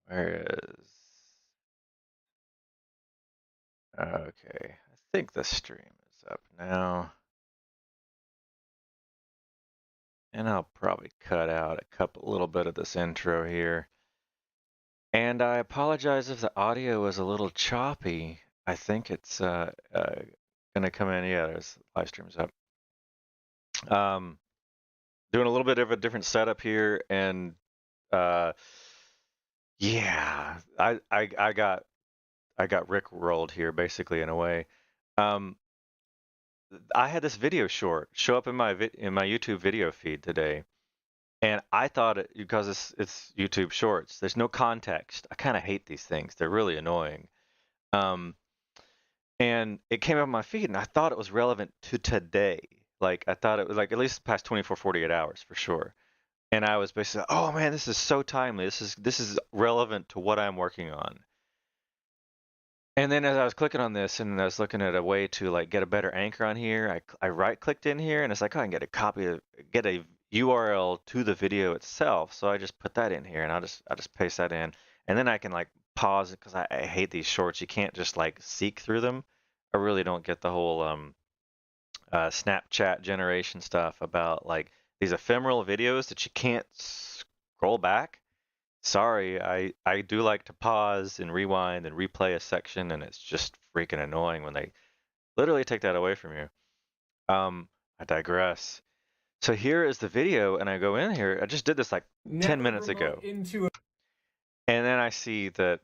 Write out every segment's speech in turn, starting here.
Where is... Okay, I think the stream is up now. And I'll probably cut out a little bit of this intro here. And I apologize if the audio is a little choppy. I think it's gonna come in. Yeah, there's live streams up. Doing a little bit of a different setup here, and yeah, I got rickrolled here basically in a way. I had this video short show up in my YouTube video feed today, and I thought because it's YouTube Shorts, there's no context. I kind of hate these things; they're really annoying. Um, and it came up on my feed, and I thought it was relevant to today. Like I thought it was like at least the past 24, 48 hours for sure. And I was basically, oh man, this is so timely. This is relevant to what I'm working on. And then as I was clicking on this and I was looking at a way to like get a better anchor on here, I right clicked in here and it's like, oh, I can get a URL to the video itself. So I just put that in here and I'll just paste that in. And then I can like pause it because I hate these shorts. You can't just like seek through them. I really don't get the whole Snapchat generation stuff about like these ephemeral videos that you can't scroll back. Sorry, I do like to pause and rewind and replay a section, and it's just freaking annoying when they literally take that away from you. I digress. So here is the video, and I go in here. I just did this like 10 minutes ago. And then I see that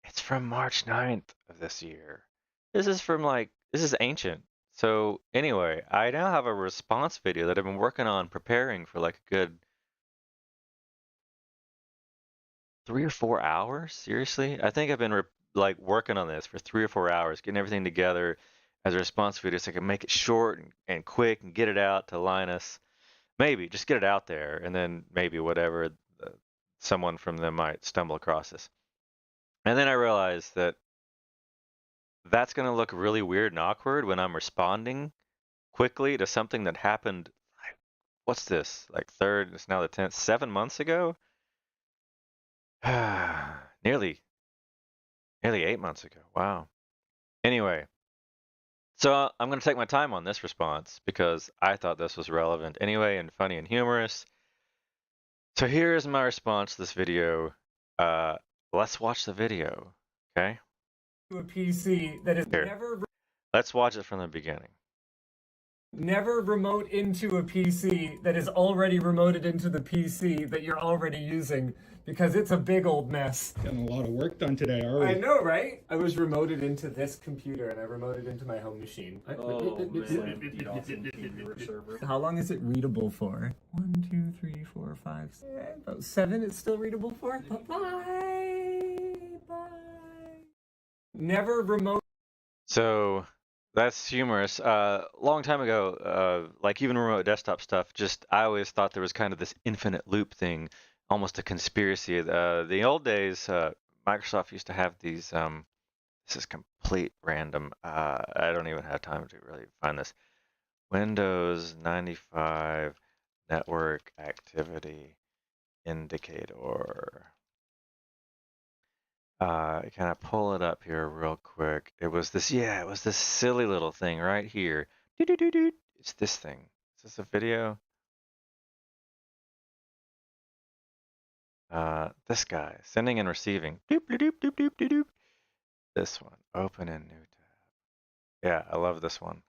it's from March 9th of this year. This is ancient. So anyway, I now have a response video that I've been working on preparing for like a good 3 or 4 hours. Seriously, I think I've been like working on this for 3 or 4 hours, getting everything together as a response video so I can make it short and quick and get it out to Linus. Maybe just get it out there, and then maybe whatever someone from them might stumble across this. And then I realized that that's going to look really weird and awkward when I'm responding quickly to something that happened. What's this? Like third, it's now the 10th, 7 months ago? nearly 8 months ago. Wow. Anyway, so I'm going to take my time on this response because I thought this was relevant anyway and funny and humorous. So here is my response to this video. Let's watch the video, okay? To a PC that is Here. never. Let's watch it from the beginning. Never remote into a PC that is already remoted into the PC that you're already using, because it's a big old mess. Getting a lot of work done today, are we? I know, right? I was remoted into this computer and I remoted into my home machine. How long is it readable for? 1, 2, 3, 4, 5, 6, about 7 it's still readable for? Bye. Never remote. So that's humorous. Long time ago, like even remote desktop stuff, I always thought there was kind of this infinite loop thing, almost a conspiracy. The old days, Microsoft used to have these. This is complete random. I don't even have time to really find this. Windows 95 network activity indicator. Can I pull it up here real quick? It was this silly little thing right here. It's this thing. Is this a video? This guy, sending and receiving. This one, open in new tab. Yeah, I love this one.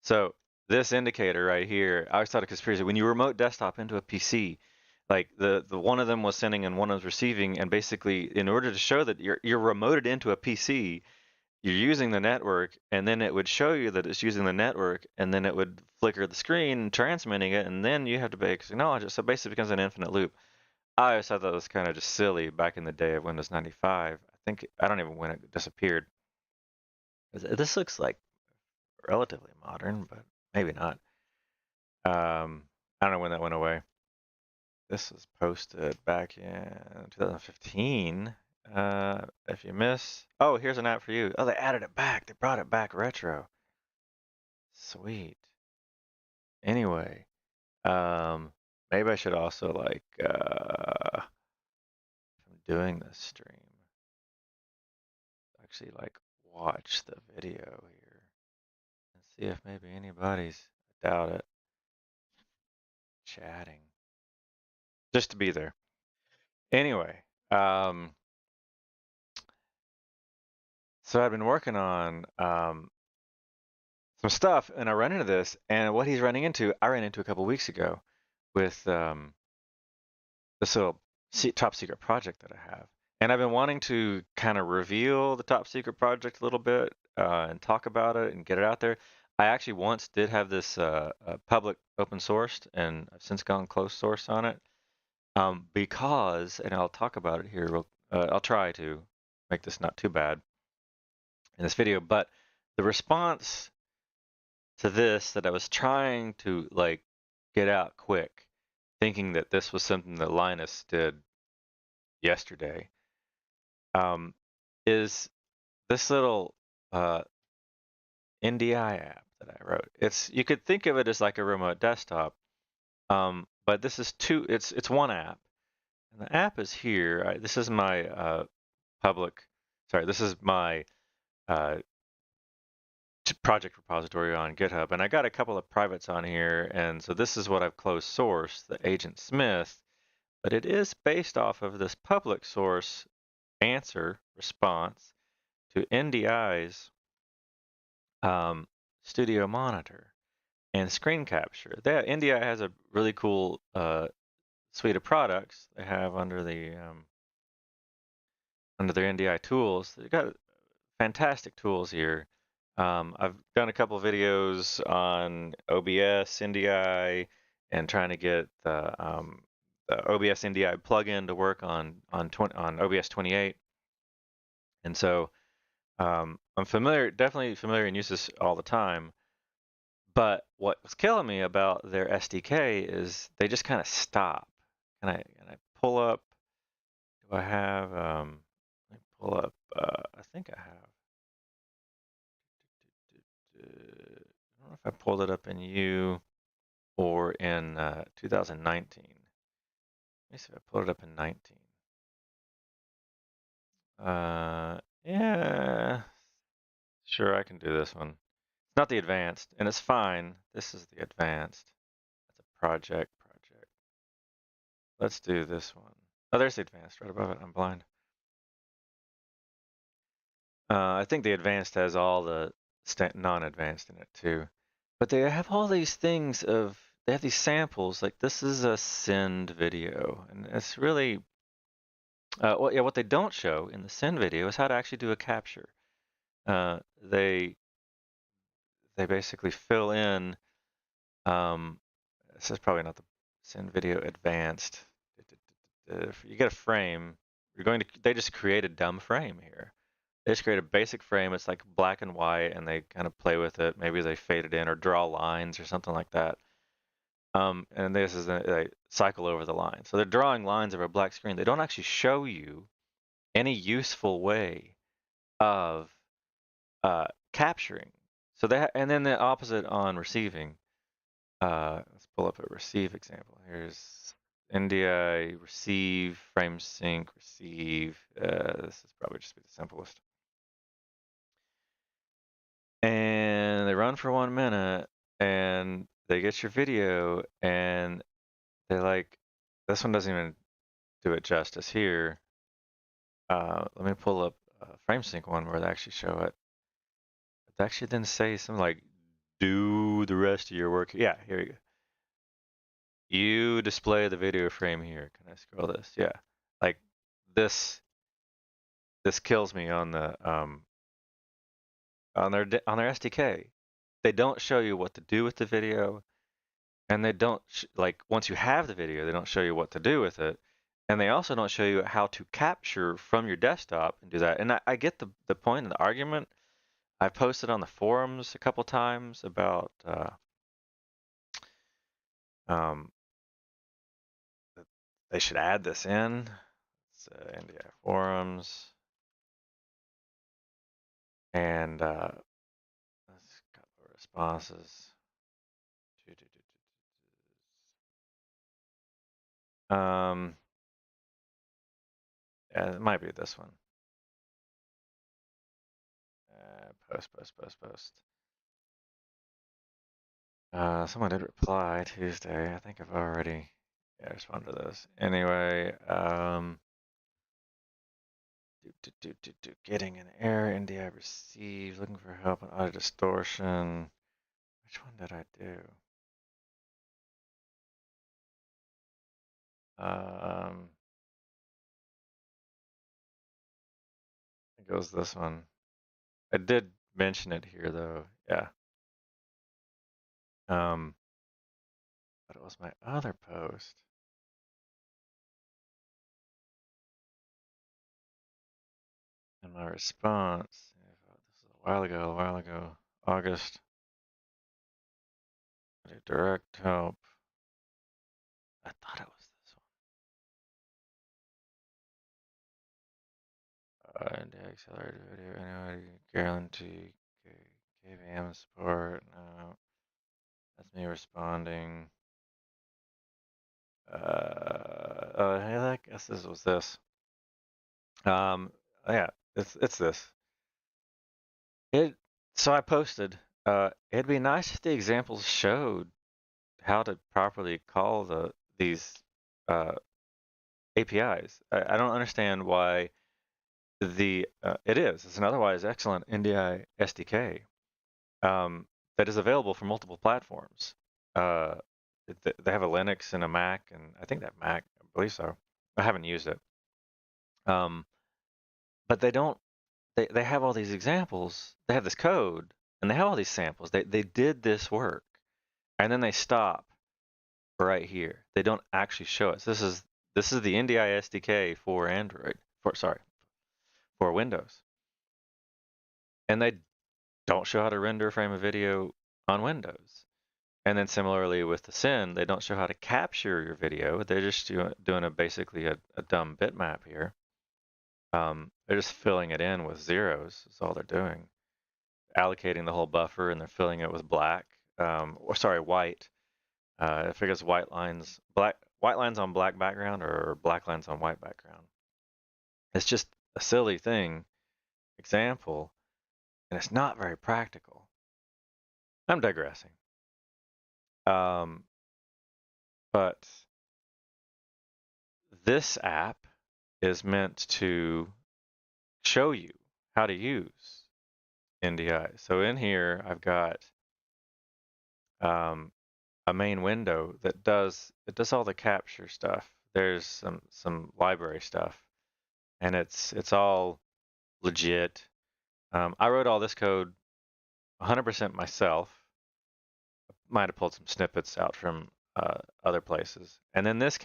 So this indicator right here, I always thought a conspiracy. When you remote desktop into a PC, like the one of them was sending and one was receiving, and basically in order to show that you're remoted into a PC, you're using the network, and then it would show you that it's using the network, and then it would flicker the screen transmitting it, and then you have to acknowledge it. So basically it becomes an infinite loop. I always thought that was kind of just silly back in the day of Windows 95. I don't even when it disappeared. This looks like relatively modern, but maybe not. I don't know when that went away. This was posted back in 2015. If you miss, oh, here's an app for you. Oh, they added it back. They brought it back retro. Sweet. Anyway, maybe I should also like doing this stream. Actually, like, watch the video here and see if maybe anybody's, I doubt it, chatting. Just to be there. Anyway, so I've been working on some stuff, and I run into this, and what he's running into, I ran into a couple weeks ago with this little top secret project that I have. And I've been wanting to kind of reveal the top secret project a little bit and talk about it and get it out there. I actually once did have this public open sourced, and I've since gone closed source on it because, and I'll talk about it here. I'll try to make this not too bad in this video, but the response to this that I was trying to like get out quick, thinking that this was something that Linus did yesterday, is this little NDI app that I wrote. You could think of it as like a remote desktop, but this is it's one app, and the app is here. This is my this is my project repository on GitHub, and I got a couple of privates on here, and so this is what I've closed sourced, the Agent Smith, but it is based off of this public source answer response to NDI's studio monitor and screen capture. NDI has a really cool suite of products they have under their NDI tools. They've got fantastic tools here. I've done a couple videos on OBS NDI and trying to get the OBS NDI plugin to work on OBS 28, and so I'm definitely familiar and use this all the time. But what was killing me about their SDK is they just kind of stop. Can I pull up? Do I have? Let me pull up. I think I have. I don't know if I pulled it up in U or in 2019. Let me see if I pulled it up in 19. Yeah, sure, I can do this one. It's not the advanced, and it's fine. This is the advanced. It's a project. Let's do this one. Oh, there's the advanced right above it. I'm blind. I think the advanced has all the non-advanced in it too. But they have all these things they have these samples, like this is a send video, and it's really, what they don't show in the send video is how to actually do a capture. They basically fill in, this is probably not the send video advanced. If you get a frame, they just create a dumb frame here. They just create a basic frame. It's like black and white, and they kind of play with it. Maybe they fade it in or draw lines or something like that. And this is they cycle over the line. So they're drawing lines over a black screen. They don't actually show you any useful way of capturing. So and then the opposite on receiving. Let's pull up a receive example. Here's NDI receive, frame sync, receive. This is probably just be the simplest. And they run for 1 minute, and they get your video, and they're like, this one doesn't even do it justice here. Let me pull up a frame sync one where they actually show it. They actually then say something like, do the rest of your work. Yeah, here you go. You display the video frame here. Can I scroll this? Yeah, like this kills me on the on their SDK. They don't show you what to do with the video, and they don't like once you have the video, they don't show you what to do with it, and they also don't show you how to capture from your desktop and do that. And I get the point and the argument. I've posted on the forums a couple times about they should add this in. It's NDI forums, and let's couple of responses. Yeah, it might be this one. Post. Someone did reply Tuesday. I think I've already responded to this. Anyway, getting an error, NDI received, looking for help on audio distortion. Which one did I do? It goes this one. I did mention it here though, yeah. But it was my other post. And my response, this is a while ago, August. Direct help. I thought it was this one. And the accelerated video, anyway, guarantee PiKVM support. No, that's me responding. Hey, I guess this was this. Yeah, it's this. So I posted. It'd be nice if the examples showed how to properly call these APIs. I don't understand why it's an otherwise excellent NDI SDK that is available for multiple platforms. They have a Linux and a Mac, and I think that Mac, I believe so. I haven't used it. But they don't. They have all these examples. They have this code, and they have all these samples. They did this work, and then they stop right here. They don't actually show us. This is the NDI SDK for Android. For Windows, and they don't show how to render frame of video on Windows. And then similarly with the SYN, they don't show how to capture your video. They're just doing basically a dumb bitmap here. They're just filling it in with zeros. That's all they're doing. Allocating the whole buffer, and they're filling it with white. I figure it's white lines on black background or black lines on white background. It's just a silly example, and it's not very practical. I'm digressing. But this app is meant to show you how to use NDI. So in here, I've got a main window that does all the capture stuff. There's some library stuff, and it's all legit. I wrote all this code 100% myself. Might have pulled some snippets out from other places, and then this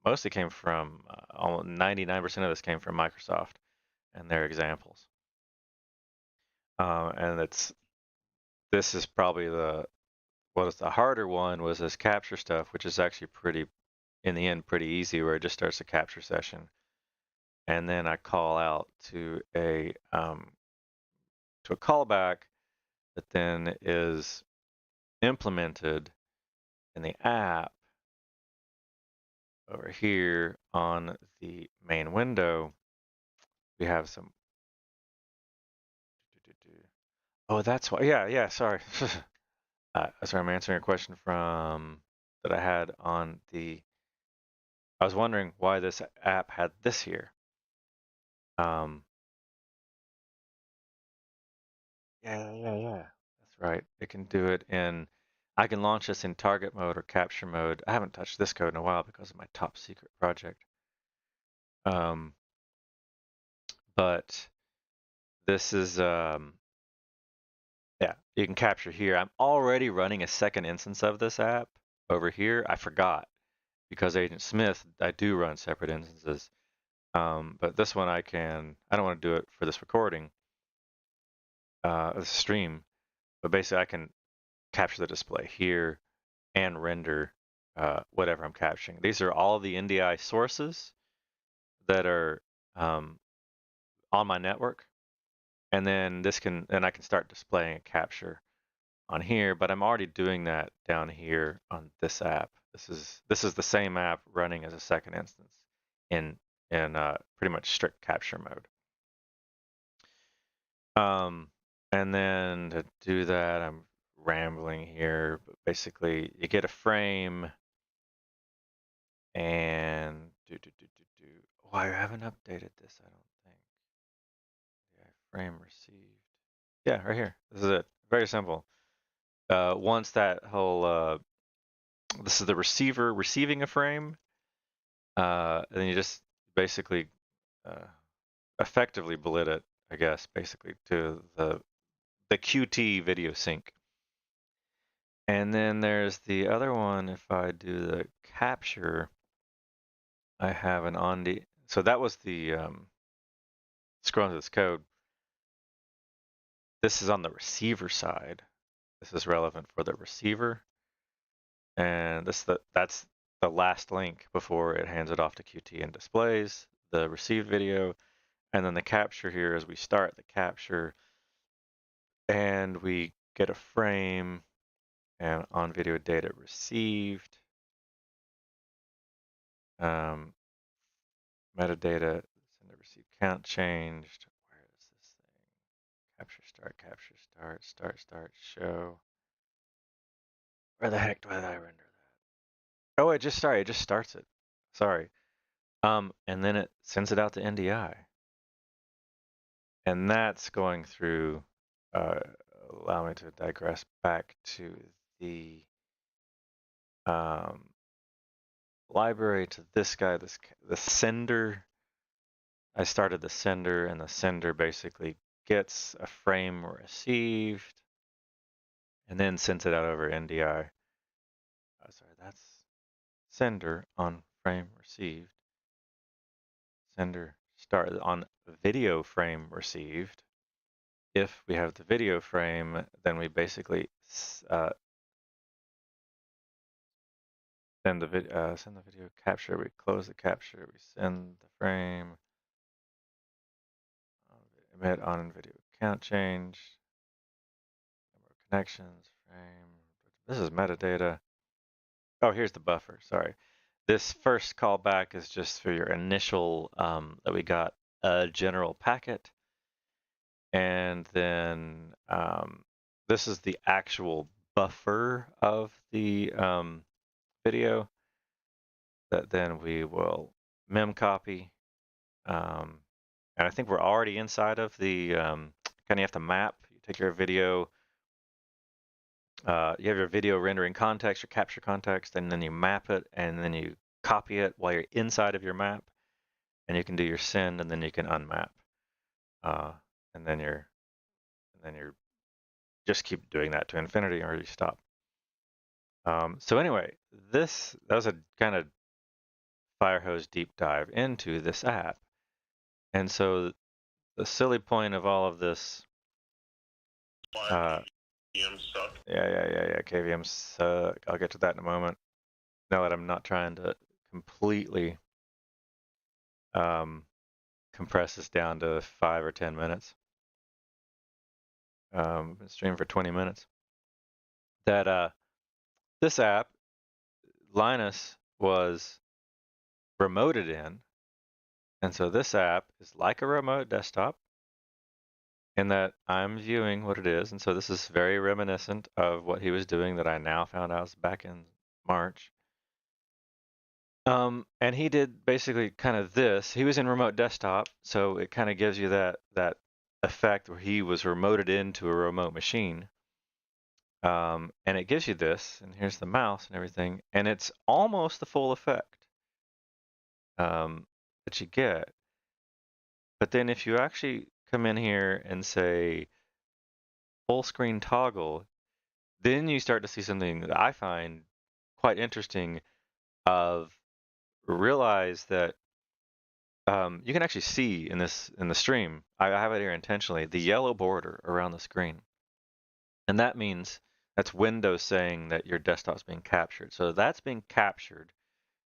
mostly came from almost 99% of this came from Microsoft and their examples. And this is probably the harder one was this capture stuff, which is actually in the end pretty easy, where it just starts a capture session, and then I call out to a callback that then is implemented in the app over here on the main window. We have some. Oh, that's why. Yeah. Sorry. Sorry, I'm answering a question that I had on the. I was wondering why this app had this here. Yeah. That's right. It can do it I can launch this in target mode or capture mode. I haven't touched this code in a while because of my top secret project. But this is, yeah, you can capture here. I'm already running a second instance of this app over here. I forgot because Agent Smith, I do run separate instances. But this one I don't want to do it for this recording, this stream, but basically I can capture the display here and render whatever I'm capturing. These are all the NDI sources that are on my network, and then I can start displaying a capture on here. But I'm already doing that down here on this app. This is the same app running as a second instance in in pretty much strict capture mode. And then to do that, I'm rambling here, but basically you get a frame and oh, I haven't updated this, I don't think. Yeah, frame received. Yeah, right here. This is it. Very simple. Once that whole this is the receiver receiving a frame, and then you just basically effectively blit it, I guess, basically to the QT video sync. And then there's the other one. If I do the capture, I have an on the. So that was the scrolling through this code. This is on the receiver side. This is relevant for the receiver, and that's the last link before it hands it off to QT and displays the received video, and then the capture here is we start the capture, and we get a frame, and on video data received. Metadata, sender receive count changed. Where is this thing? Capture start, start, show. Where the heck did I render that? Oh, it just starts it. Sorry. And then it sends it out to NDI. And that's going through, allow me to digress back to the library, to this guy, the sender. I started the sender, and the sender basically gets a frame received and then sends it out over NDI. Sorry, that's sender on frame received. Sender start on video frame received. If we have the video frame, then we basically send the video capture. We close the capture. We send the frame. Emit on video count change. Number of connections. Frame. This is metadata. Oh, here's the buffer. Sorry. This first callback is just for your initial that we got a general packet. And then this is the actual buffer of the video that then we will mem copy. And I think we're already inside of the kind of you have to map. You take your video, you have your video rendering context, your capture context, and then you map it, and then you copy it while you're inside of your map, and you can do your send, and then you can unmap, and then you're just keep doing that to infinity or you stop. So anyway, that was a kind of fire hose deep dive into this app, and so the silly point of all of this. KVM suck. Yeah. KVM suck. I'll get to that in a moment. Now that I'm not trying to completely compress this down to 5 or 10 minutes. Been streaming for 20 minutes. That this app, Linus was remoted in, and so this app is like a remote desktop in that I'm viewing what it is, and so this is very reminiscent of what he was doing that I now found out was back in March. And he did basically kind of this. He was in remote desktop, so it kind of gives you that effect where he was remoted into a remote machine. And it gives you this, and here's the mouse and everything, and it's almost the full effect that you get. But then if you actually come in here and say full screen toggle, then you start to see something that I find quite interesting of realize that you can actually see in the stream, I have it here intentionally, the yellow border around the screen. And that means that's Windows saying that your desktop's being captured. So that's being captured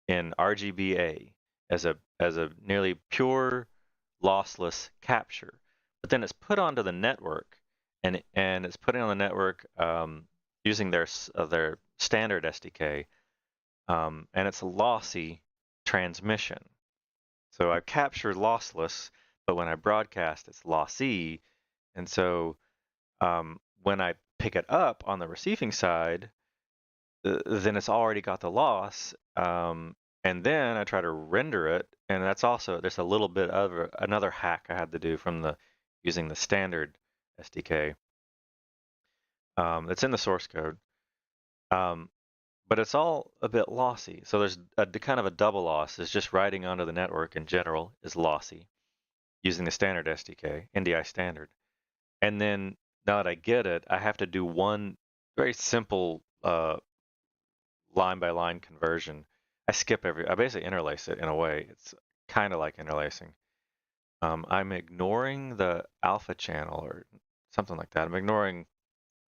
in RGBA as a nearly pure lossless capture. But then it's put onto the network, and it's putting on the network using their standard SDK, and it's a lossy transmission. So I capture lossless, but when I broadcast, it's lossy. And so when I pick it up on the receiving side, then it's already got the loss. And then I try to render it, and that's also, there's a little bit of another hack I had to do from using the standard SDK. It's in the source code. But it's all a bit lossy. So there's kind of a double loss. It's just writing onto the network in general is lossy using the standard SDK, NDI standard. And then now that I get it, I have to do one very simple line by line conversion. I basically interlace it in a way. It's kind of like interlacing. I'm ignoring the alpha channel or something like that. I'm ignoring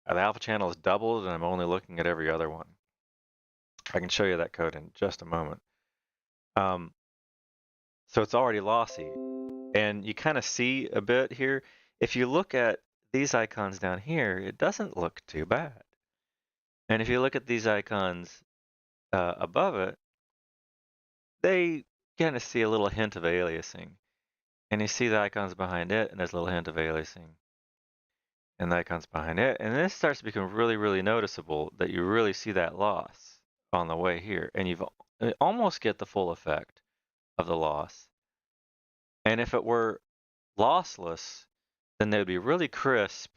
the alpha channel is doubled, and I'm only looking at every other one. I can show you that code in just a moment. So it's already lossy, and you kind of see a bit here. If you look at these icons down here, it doesn't look too bad. And if you look at these icons above it, they kind of see a little hint of aliasing. And you see the icons behind it, and there's a little hint of aliasing. And the icons behind it. And this starts to become really, really noticeable that you really see that loss on the way here. And you almost get the full effect of the loss. And if it were lossless, then they would be really crisp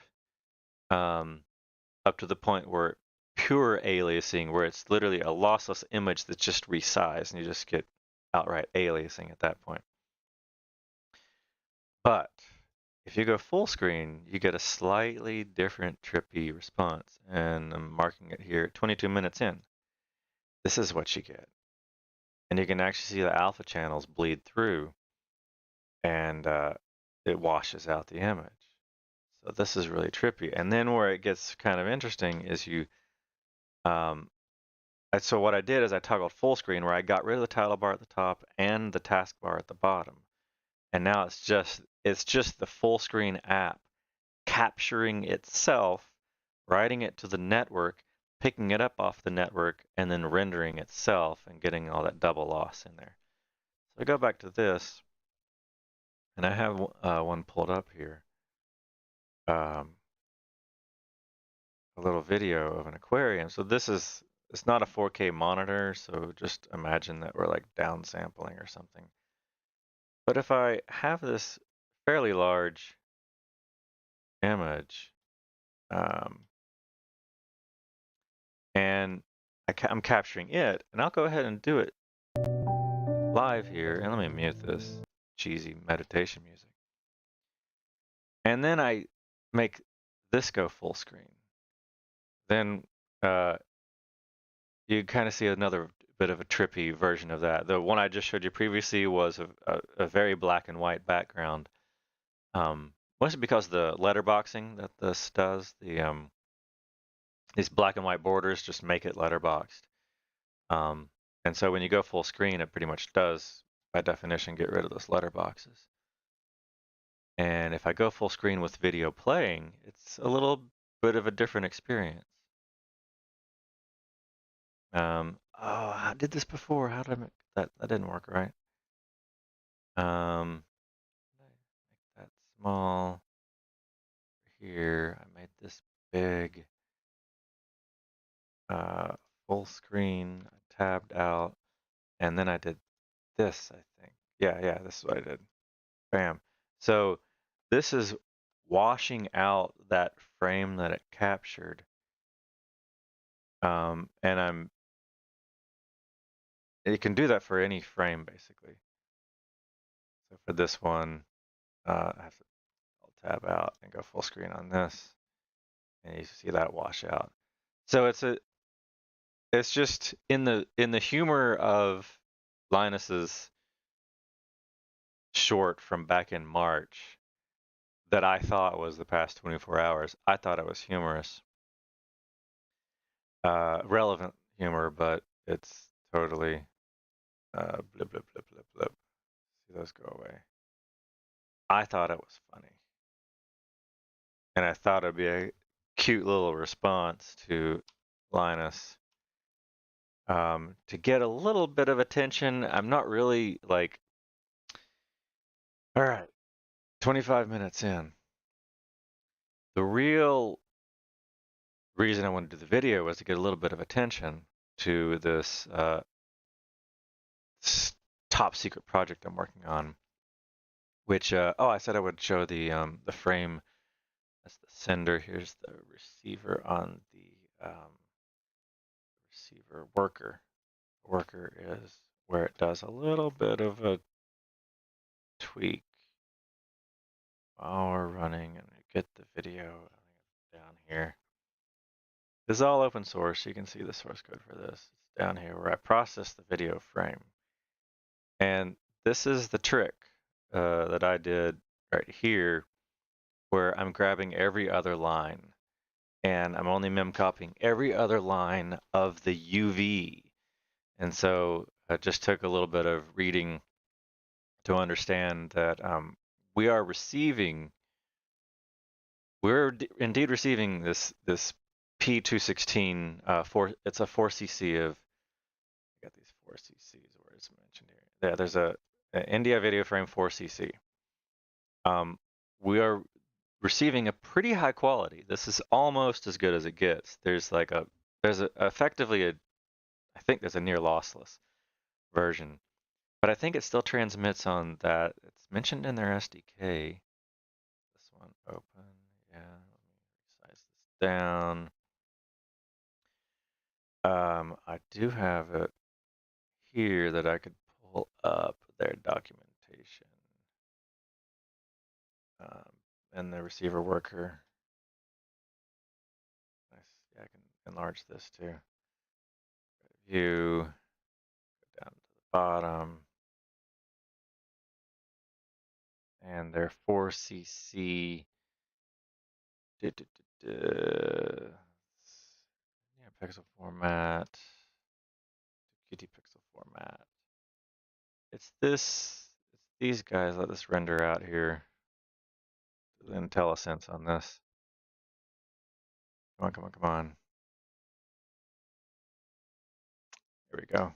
up to the point where pure aliasing, where it's literally a lossless image that's just resized, and you just get outright aliasing at that point. But if you go full screen, you get a slightly different trippy response. And I'm marking it here, 22 minutes in. This is what you get. And you can actually see the alpha channels bleed through, and it washes out the image. So this is really trippy. And then where it gets kind of interesting is so what I did is I toggled full screen, where I got rid of the title bar at the top and the taskbar at the bottom. And now it's just the full screen app capturing itself, writing it to the network, picking it up off the network, and then rendering itself and getting all that double loss in there. So I go back to this, and I have one pulled up here. A little video of an aquarium. So it's not a 4K monitor, so just imagine that we're like downsampling or something. But if I have this fairly large image, and I'm capturing it, and I'll go ahead and do it live here. And let me mute this cheesy meditation music. And then I make this go full screen. Then you kind of see another bit of a trippy version of that. The one I just showed you previously was a very black and white background. Mostly because the letterboxing that this does, these black and white borders just make it letterboxed. And so when you go full screen, it pretty much does, by definition, get rid of those letterboxes. And if I go full screen with video playing, it's a little bit of a different experience. Oh, I did this before. How did I make that? That didn't work right. Make that small. Here, I made this big. Full screen. I tabbed out, and then I did this. I think. Yeah. This is what I did. Bam. So this is washing out that frame that it captured. And you can do that for any frame, basically. So for this one, I'll tab out and go full screen on this, and you see that wash out. So it's just in the humor of Linus's short from back in March that I thought was the past 24 hours. I thought it was humorous, relevant humor, but it's totally blip, blip, blip, blip, blip. See those go away. I thought it was funny. And I thought it'd be a cute little response to Linus to get a little bit of attention. I'm not really like, All right, 25 minutes in. The real reason I wanted to do the video was to get a little bit of attention to this top secret project I'm working on, which, I said I would show the frame. That's the sender. Here's the receiver on the receiver worker. Worker is where it does a little bit of a tweak while we're running, and get the video down here. This is all open source. You can see the source code for this. It's down here where I process the video frame. And this is the trick that I did right here, where I'm grabbing every other line, and I'm only mem copying every other line of the UV. And so it just took a little bit of reading to understand that we're indeed receiving this P216 it's a 4cc of, I got these 4cc's where it's mentioned here. Yeah, there's a India video frame 4cc. We are receiving a pretty high quality. This is almost as good as it gets. There's effectively I think there's a near lossless version, but I think it still transmits on that. It's mentioned in their SDK. This one open, yeah. Let me size this down. I do have it here that I could pull up their documentation and the receiver worker. Nice. Yeah, I can enlarge this too. View, go down to the bottom, and their 4cc. Yeah, pixel format, QT pixel format. It's these guys. Let this render out here. The IntelliSense on this. Come on, come on, come on. Here we go.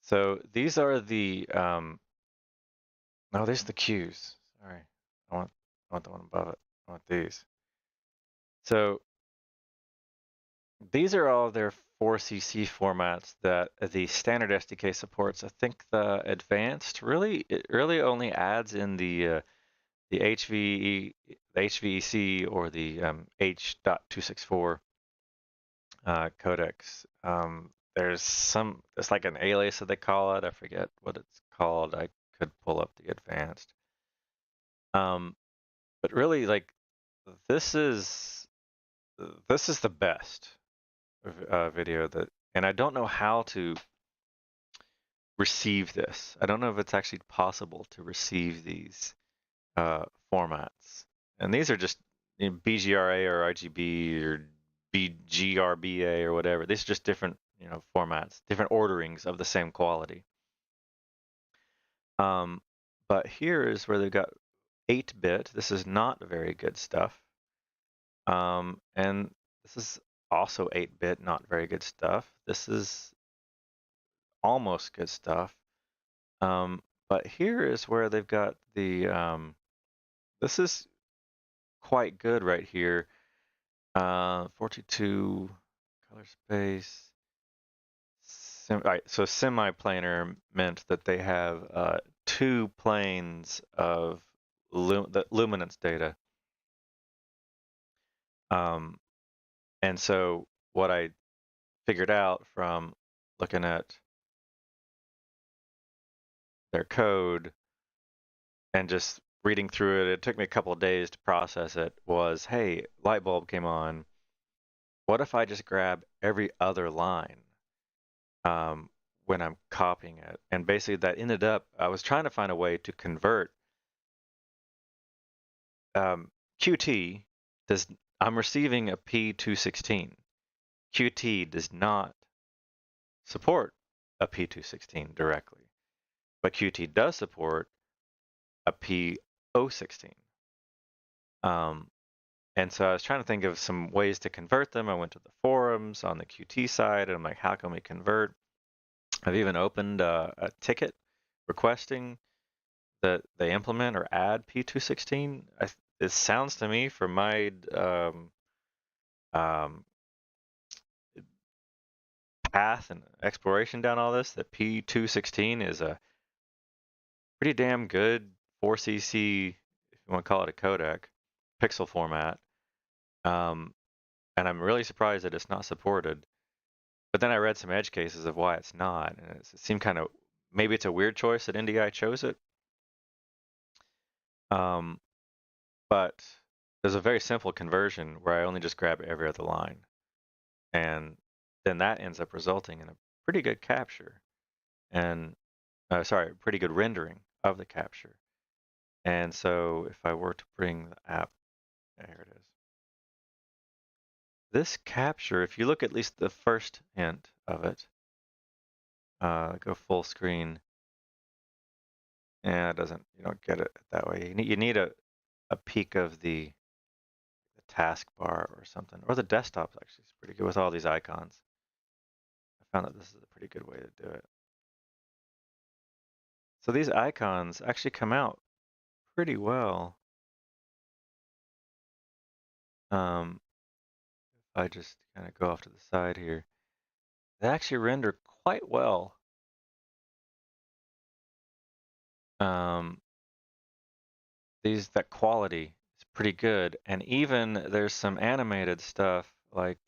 So these are the no, there's the cues. Sorry, I want the one above it. I want these. So these are all their 4cc formats that the standard SDK supports. I think the advanced it really only adds in the HVEC or the H.264 codecs. It's like an alias that they call it. I forget what it's called. I could pull up the advanced. But really, like, this is the best video and I don't know how to receive this. I don't know if it's actually possible to receive these formats. And these are just BGRA or RGB or BGRBA or whatever. These are just different, formats, different orderings of the same quality. But here is where they've got 8-bit. This is not very good stuff. And this is also 8-bit, not very good stuff. This is almost good stuff. But here is where they've got this is quite good right here. 42 color space. So semi-planar meant that they have 2 planes of the luminance data. And so what I figured out from looking at their code and just reading through it took me a couple of days to process it, was, hey, light bulb came on. What if I just grab every other line when I'm copying it? And basically that ended up, I was trying to find a way to convert QT. I'm receiving a P216. QT does not support a P216 directly, but QT does support a P016. And so I was trying to think of some ways to convert them. I went to the forums on the QT side, and I'm like, how can we convert? I've even opened a ticket requesting that they implement or add P216. It sounds to me from my um, path and exploration down all this that P216 is a pretty damn good 4cc, if you want to call it a codec, pixel format. And I'm really surprised that it's not supported. But then I read some edge cases of why it's not, and it seemed kind of, maybe it's a weird choice that NDI chose it. But there's a very simple conversion where I only just grab every other line. And then that ends up resulting in a pretty good capture and, sorry, pretty good rendering of the capture. And so if I were to bring the app, there it is. This capture, if you look at least the first hint of it, go full screen, and it doesn't, you don't get it that way. You need a peek of the taskbar or something, or the desktop actually is pretty good with all these icons. I found that this is a pretty good way to do it. So these icons actually come out pretty well. If I just kind of go off to the side here, they actually render quite well. That quality is pretty good, and even there's some animated stuff like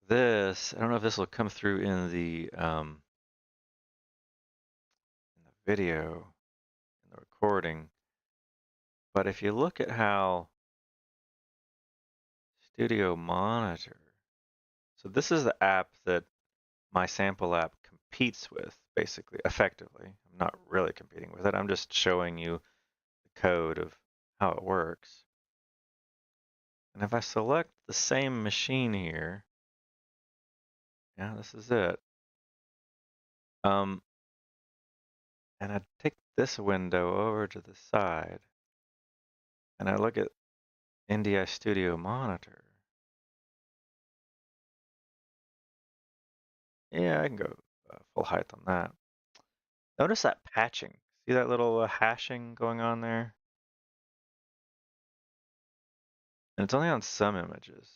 this. I don't know if this will come through in the video, in the recording, but if you look at how Studio Monitor, so this is the app that my sample app competes with, basically, effectively. I'm not really competing with it. I'm just showing you the code of how it works. And if I select the same machine here, yeah, this is it. And I take this window over to the side, and I look at NDI Studio Monitor. Yeah, I can go full height on that. Notice that patching. See that little hashing going on there? And it's only on some images.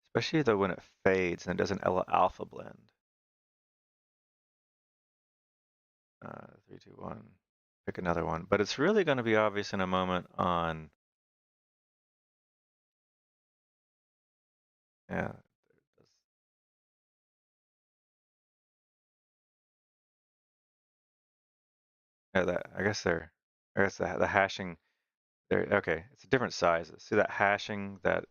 Especially though when it fades and it does an alpha blend. 3, 2, 1. Pick another one. But it's really going to be obvious in a moment on, yeah. Yeah, I guess the hashing there. Okay, it's different sizes. See that hashing, that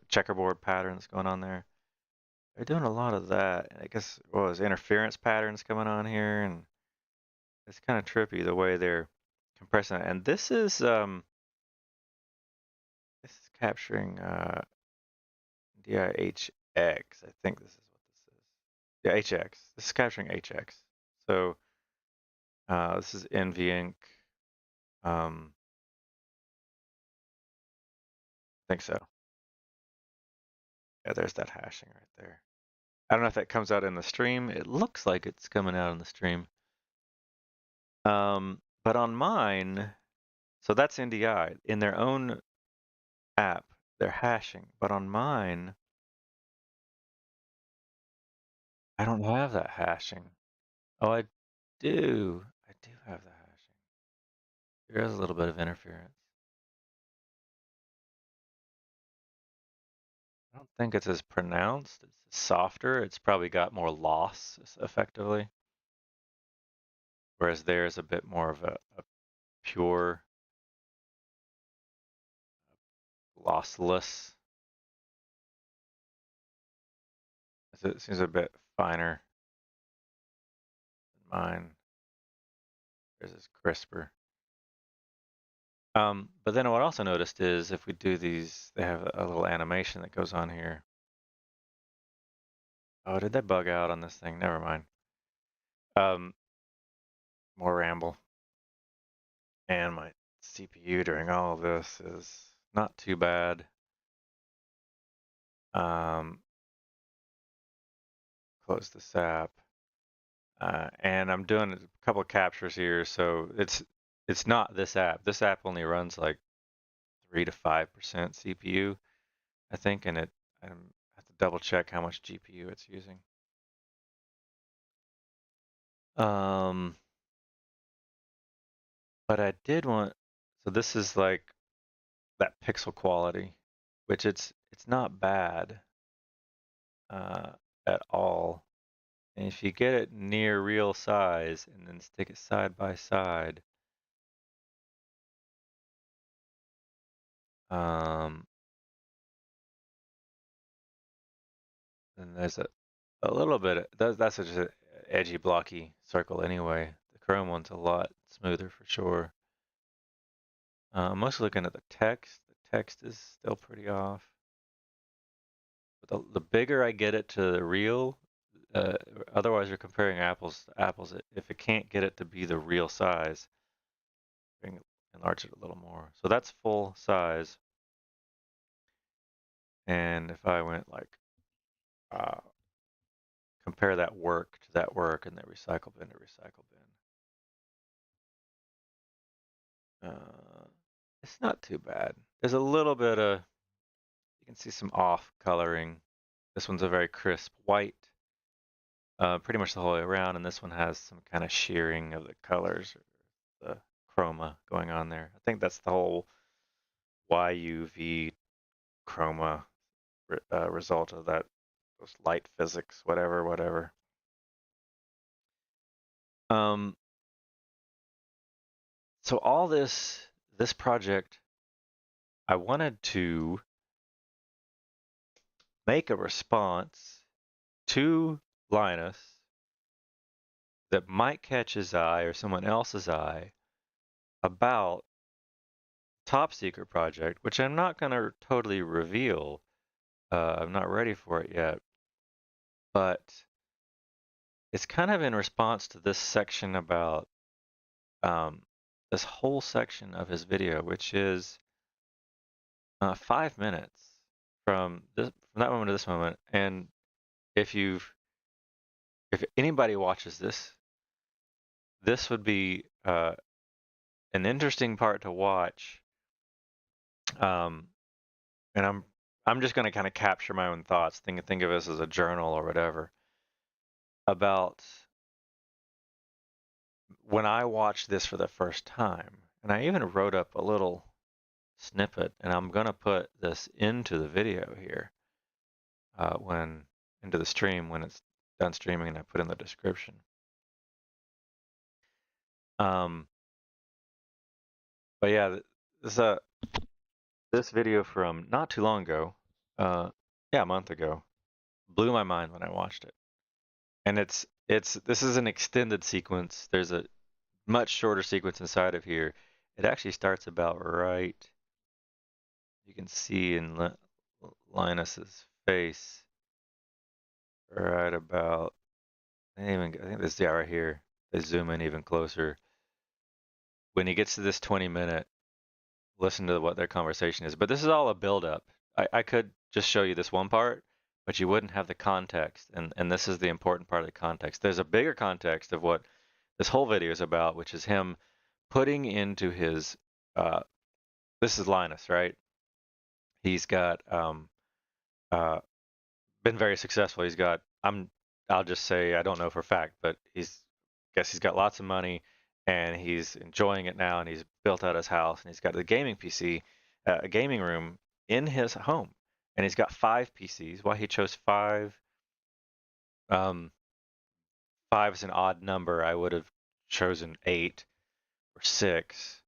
checkerboard pattern that's going on there? They're doing a lot of that. I guess, well, there's interference patterns coming on here, and it's kind of trippy the way they're compressing it. And this is capturing DIHX. I think this is what this is. Yeah, HX. This is capturing HX. So this is NVInc. I think so. Yeah, there's that hashing right there. I don't know if that comes out in the stream. It looks like it's coming out in the stream. But on mine, so that's NDI. In their own app, they're hashing. But on mine, I don't have that hashing. Oh, I do. I do have the hashing. There is a little bit of interference. I don't think it's as pronounced. It's softer. It's probably got more loss effectively. Whereas there's a bit more of a pure lossless. It seems a bit finer than mine. There's this crisper. But then what I also noticed is if we do these, they have a little animation that goes on here. Oh, did that bug out on this thing? Never mind. More ramble. And my CPU during all of this is not too bad. Close this app. And I'm doing a couple of captures here, so it's not this app. This app only runs like 3 to 5% CPU, I think, and I have to double check how much GPU it's using. But I did want, so this is like that pixel quality, which it's not bad at all. And if you get it near real size and then stick it side by side, then there's a little bit, that's just an edgy, blocky circle anyway. The Chrome one's a lot smoother for sure. I'm mostly looking at the text. The text is still pretty off. But the bigger I get it to the real, otherwise you're comparing apples to apples. If it can't get it to be the real size, enlarge it a little more. So that's full size. And if I went like, compare that work to that work and that recycle bin to recycle bin. It's not too bad. There's a little bit of, you can see some off coloring. This one's a very crisp white, pretty much the whole way around, and this one has some kind of shearing of the colors, or the chroma going on there. I think that's the whole YUV chroma result of that, those light physics, whatever. So all this project, I wanted to make a response to Linus that might catch his eye or someone else's eye about top secret project, which I'm not going to totally reveal. I'm not ready for it yet, but it's kind of in response to this section about this whole section of his video, which is 5 minutes from that moment to this moment. And if anybody watches this, this would be an interesting part to watch. And I'm just going to kind of capture my own thoughts. Think of this as a journal or whatever about when I watched this for the first time. And I even wrote up a little snippet, and I'm going to put this into the video here into the stream when it's done streaming, and I put in the description. But yeah, this video from not too long ago, yeah, a month ago, blew my mind when I watched it. And this is an extended sequence. There's a much shorter sequence inside of here. It actually starts about right. You can see in Linus's face right about. I think this, yeah, right here. They zoom in even closer. When he gets to this 20-minute, listen to what their conversation is. But this is all a build-up. I could just show you this one part, but you wouldn't have the context. And this is the important part of the context. There's a bigger context of what this whole video is about, which is him putting into his, this is Linus, right? He's got been very successful. He's got, I'll just say, I don't know for a fact, but he's got lots of money and he's enjoying it now, and he's built out his house, and he's got a gaming PC, a gaming room in his home, and he's got 5 PCs. Why he chose 5? 5 is an odd number. I would have chosen 8 or 6.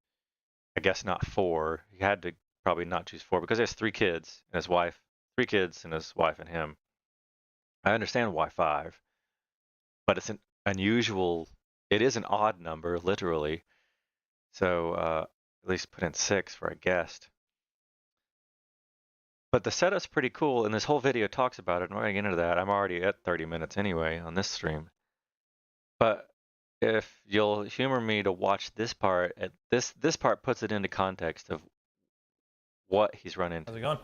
I guess not 4. He had to probably not choose 4 because he has 3 kids and his wife. 3 kids and his wife and him. I understand why 5, but it's an unusual. It is an odd number, literally. So at least put in 6 for a guest. But the setup's pretty cool, and this whole video talks about it. I'm not going to get into that. I'm already at 30 minutes anyway on this stream. But if you'll humor me to watch this part, this part puts it into context of what he's run into. How's it going?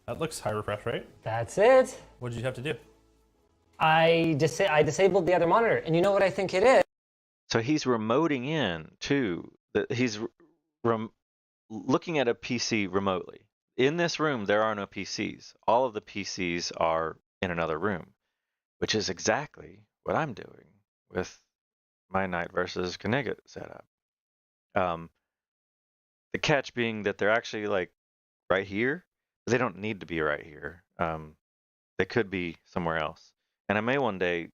That looks high refresh, right? That's it. What did you have to do? I disabled the other monitor, and you know what I think it is? So he's remoting in too. He's looking at a PC remotely. In this room, there are no PCs. All of the PCs are in another room, which is exactly what I'm doing with my NightVsKnight setup. The catch being that they're actually like right here. They don't need to be right here. They could be somewhere else. And I may one day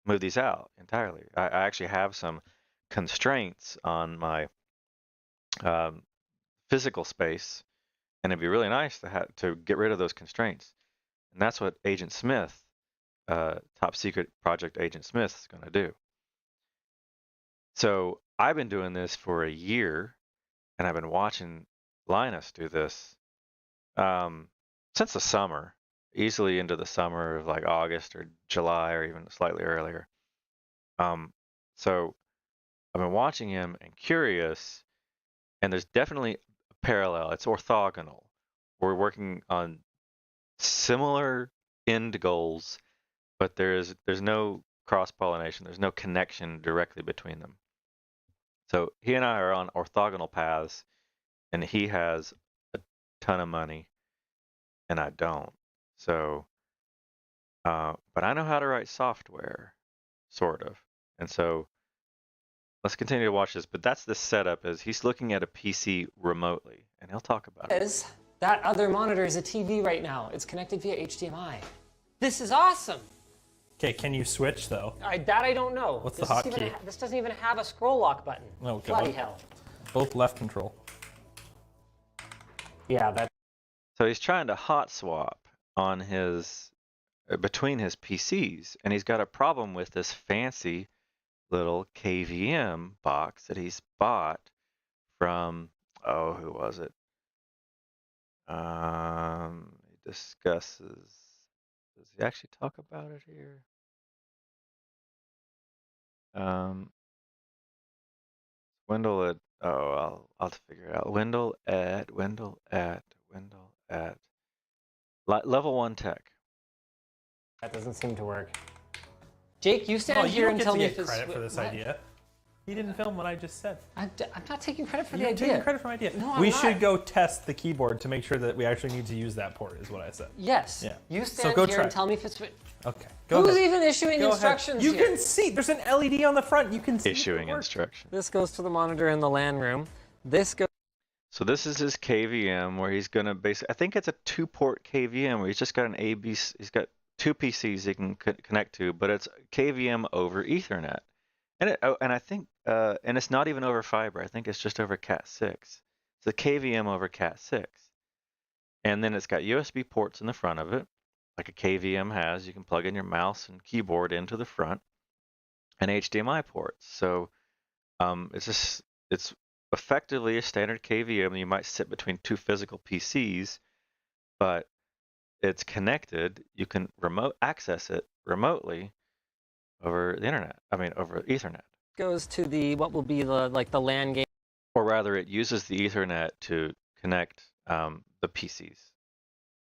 move these out entirely. I actually have some constraints on my physical space, and it'd be really nice to get rid of those constraints. And that's what Agent Smith, top secret project Agent Smith, is going to do. So I've been doing this for a year, and I've been watching Linus do this since the summer, easily into the summer of like August or July or even slightly earlier. So I've been watching him and curious, and there's definitely a parallel. It's orthogonal. We're working on similar end goals, but there's no cross-pollination. There's no connection directly between them. So he and I are on orthogonal paths, and he has a ton of money, and I don't. So, but I know how to write software, sort of. And so let's continue to watch this. But that's the setup: is he's looking at a PC remotely, and he'll talk about it. That other monitor is a TV right now. It's connected via HDMI. This is awesome. Okay, can you switch though? That I don't know. What's the hotkey? This doesn't even have a scroll lock button. Oh, God. Bloody hell. Both left control. Yeah, that. So he's trying to hot swap on his between his PCs, and he's got a problem with this fancy little KVM box that he's bought from, oh, who was it? He discusses. Does he actually talk about it here? Wendell at, oh, I'll have to figure it out. Wendell at Level 1 Tech. That doesn't seem to work. Jake, you Oh, stand you here don't and get tell to me get if it's credit for this idea. He didn't film what I just said. I'm not taking credit for the You're idea. taking credit for my idea. No, I'm we not. should go test the keyboard to make sure that we actually need to use that port, is what I said. Yes. Yeah. You So stand go here try. and tell me if it's. Okay. Go Who's ahead. even issuing Go instructions ahead. You here? can see. There's an LED on the front. You can see. Issuing the work. instructions. This goes to the monitor in the LAN room. This goes. So this is his KVM where he's gonna basically, I think it's a 2-port KVM where he's just got he's got 2 PCs he can connect to, but it's KVM over Ethernet. And I think, and it's not even over fiber. I think it's just over Cat6. It's a KVM over Cat6. And then it's got USB ports in the front of it, like a KVM has. You can plug in your mouse and keyboard into the front, and HDMI ports. So it's effectively a standard KVM. You might sit between 2 physical PCs, but it's connected. You can remote access it remotely over the internet. I mean, over Ethernet. Goes to the what will be the LAN game. Or rather, it uses the Ethernet to connect the PCs.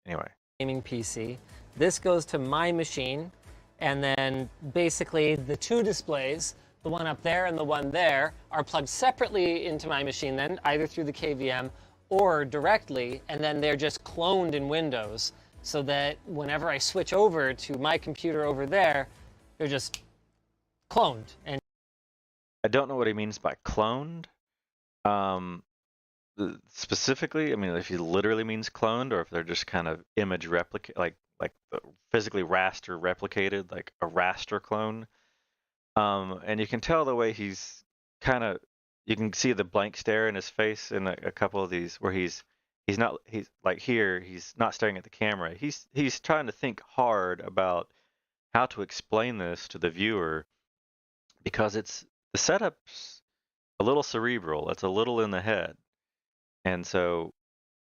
Anyway. Gaming PC. This goes to my machine, and then basically the 2 displays, the one up there and the one there, are plugged separately into my machine then, either through the KVM or directly, and then they're just cloned in Windows so that whenever I switch over to my computer over there, they're just cloned. And I don't know what he means by cloned. Specifically, I mean, if he literally means cloned, or if they're just kind of image replicate, like physically raster replicated, like a raster clone. And you can tell the way he's kind of, you can see the blank stare in his face in a couple of these where he's like here, he's not staring at the camera. He's trying to think hard about how to explain this to the viewer, because the setup's a little cerebral. It's a little in the head. And so,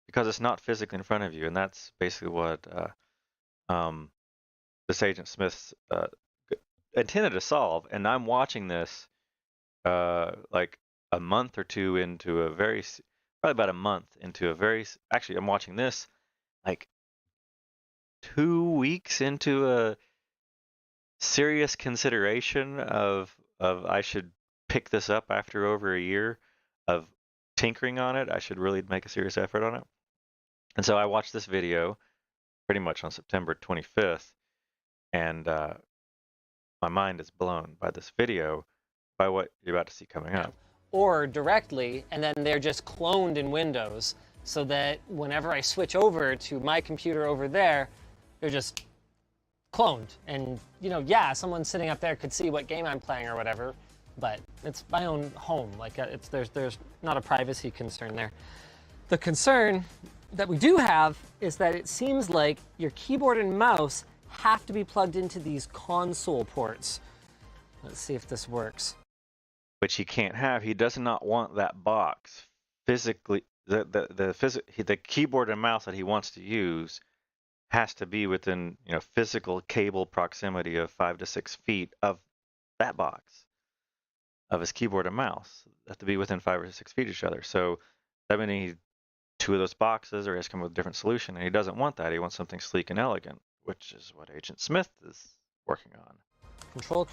because it's not physically in front of you, and that's basically what this Agent Smith intended to solve. And I'm watching this like a month or two into probably about a month into actually I'm watching this like 2 weeks into serious consideration of I should pick this up after over a year of tinkering on it. I should really make a serious effort on it. And so I watched this video pretty much on September 25th, and my mind is blown by this video, by what you're about to see coming up. Or directly, and then they're just cloned in Windows, so that whenever I switch over to my computer over there, they're just cloned. And, you know, yeah, someone sitting up there could see what game I'm playing or whatever, but it's my own home. Like, there's not a privacy concern there. The concern that we do have is that it seems like your keyboard and mouse have to be plugged into these console ports. Let's see if this works. Which he can't have. He does not want that box physically. The keyboard and mouse that he wants to use has to be within, you know, physical cable proximity of 5 to 6 feet of that box, of his keyboard and mouse. They have to be within 5 or 6 feet of each other. So that means he needs 2 of those boxes, or he has to come with a different solution. And he doesn't want that. He wants something sleek and elegant, which is what Agent Smith is working on. Control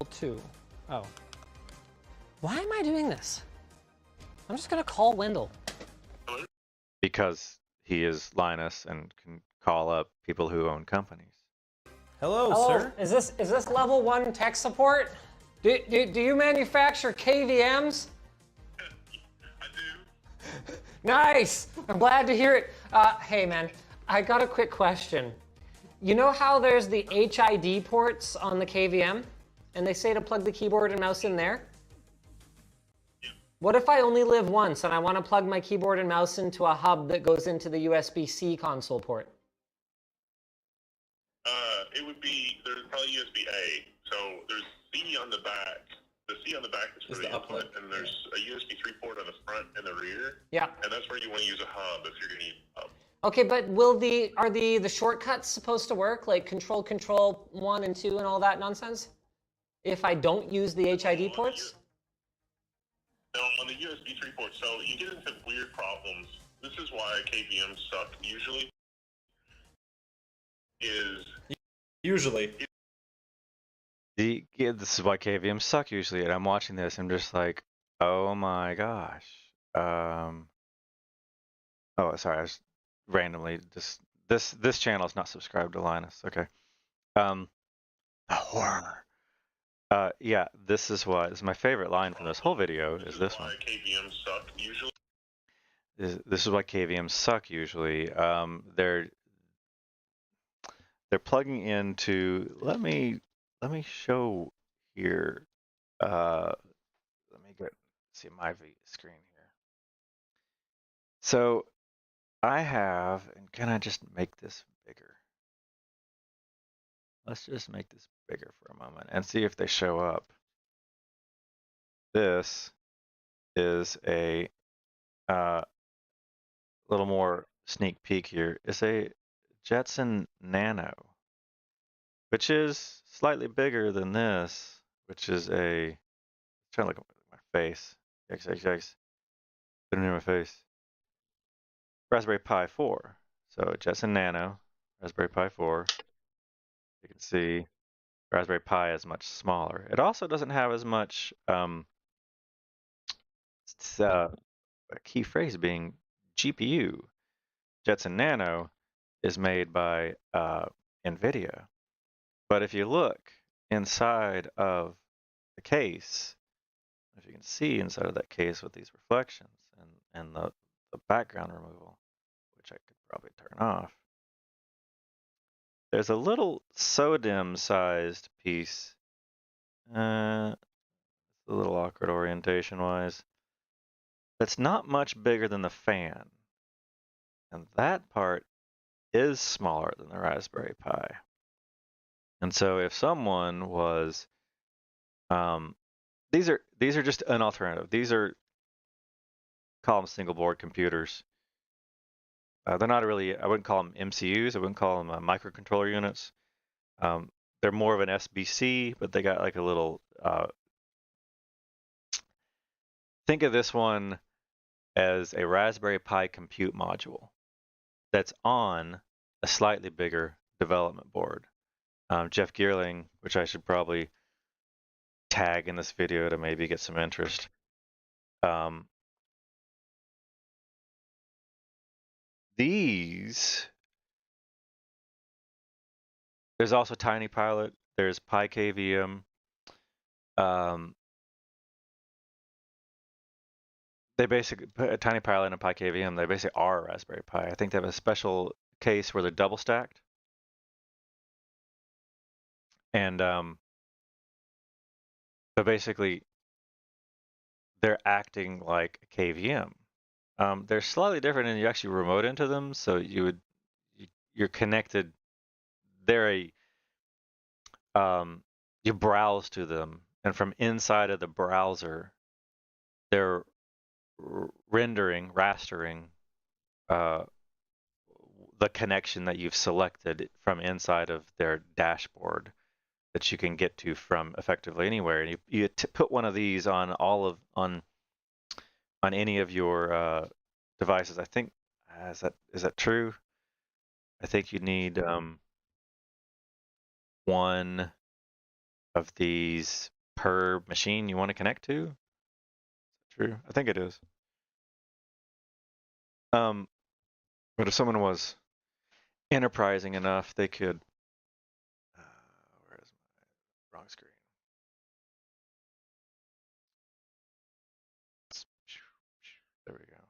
2. Oh. Why am I doing this? I'm just gonna call Wendell. Because he is Linus and can call up people who own companies. Hello, Hello, sir. is this level 1 tech support? Do you manufacture KVMs? I do. Nice! I'm glad to hear it. Hey man, I got a quick question. You know how there's the HID ports on the KVM? And they say to plug the keyboard and mouse in there? What if I only live once and I want to plug my keyboard and mouse into a hub that goes into the USB-C console port? It would be, there's probably USB-A. So there's C on the back. The C on the back is for the input, and there's a USB 3 port on the front and the rear. Yeah. And that's where you want to use a hub if you're going to use a hub. Okay, but are the shortcuts supposed to work, like control 1 and 2 and all that nonsense? If I don't use the HID ports? No, on the USB 3 port. So you get into weird problems. This is why KVMs suck usually. This is why KVMs suck usually, and I'm watching this, I'm just like, oh my gosh. Oh, sorry, I was randomly just this channel is not subscribed to Linus. Okay. The horror. Yeah, this is my favorite line from this whole video is this one. KVMs suck usually. This is why KVMs suck usually. They're plugging into, let me show here. Let me see my screen here. So I have, and can I just make this bigger? Let's just make this bigger for a moment and see if they show up. This is a little more sneak peek here. It's a Jetson Nano, which is slightly bigger than this, which is I'm trying to look at my face. Yikes. Put it near my face. Raspberry Pi 4. So Jetson Nano, Raspberry Pi 4. You can see Raspberry Pi is much smaller. It also doesn't have as much a key phrase being GPU. Jetson Nano is made by Nvidia. But if you look inside of the case, if you can see inside of that case with these reflections and the background removal, which I could probably turn off, there's a little SODIMM sized piece. It's a little awkward orientation wise. That's not much bigger than the fan. And that part is smaller than the Raspberry Pi. And so if someone was, these are just an alternative. These are, call them single board computers. They're not really, I wouldn't call them MCUs. I wouldn't call them microcontroller units. They're more of an SBC, but they got like a little, think of this one as a Raspberry Pi compute module that's on a slightly bigger development board. Jeff Geerling, which I should probably tag in this video to maybe get some interest. These, there's also TinyPilot, there's PiKVM. They basically, TinyPilot and PiKVM, they basically are a Raspberry Pi. I think they have a special case where they're double stacked. And, but basically, they're acting like a KVM. They're slightly different and you actually remote into them, so you're connected. They're you browse to them, and from inside of the browser, they're rastering the connection that you've selected from inside of their dashboard that you can get to from effectively anywhere. And you put one of these on on any of your devices. I think is that true? I think you need one of these per machine you want to connect to. Is that true? I think it is. But if someone was enterprising enough, they could. Where is my wrong screen? There we go.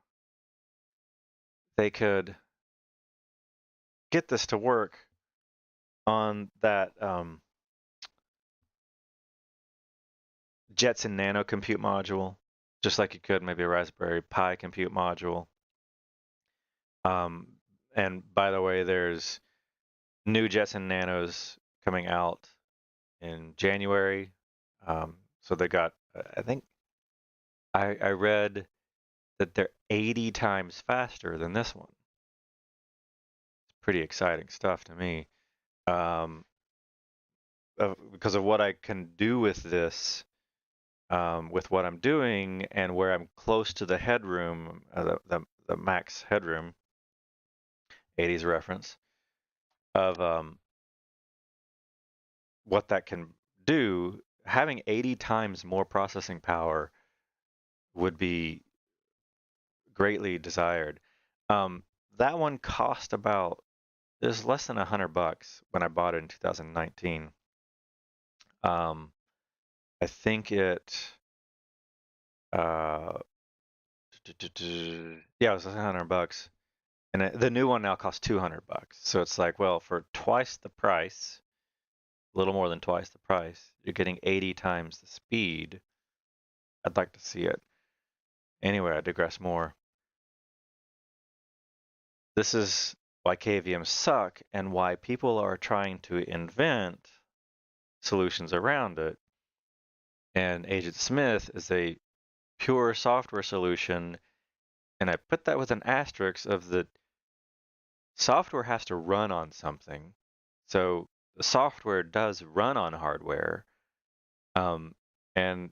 They could get this to work on that Jetson Nano compute module, just like you could maybe a Raspberry Pi compute module. And by the way, there's new Jetson Nanos coming out in January. So they got, I think, I read that they're 80 times faster than this one. It's pretty exciting stuff to me. Because of what I can do with this, with what I'm doing and where I'm close to the headroom, the max headroom, 80s reference, of what that can do, having 80 times more processing power would be greatly desired. That one cost about, it was less than $100 when I bought it in 2019. I think it, yeah, it was $100, and the new one now costs $200. So it's like, well, for twice the price, a little more than twice the price, you're getting 80 times the speed. I'd like to see it. Anyway, I digress more. This is why KVMs suck and why people are trying to invent solutions around it. And Agent Smith is a pure software solution. And I put that with an asterisk of the software has to run on something. So the software does run on hardware. And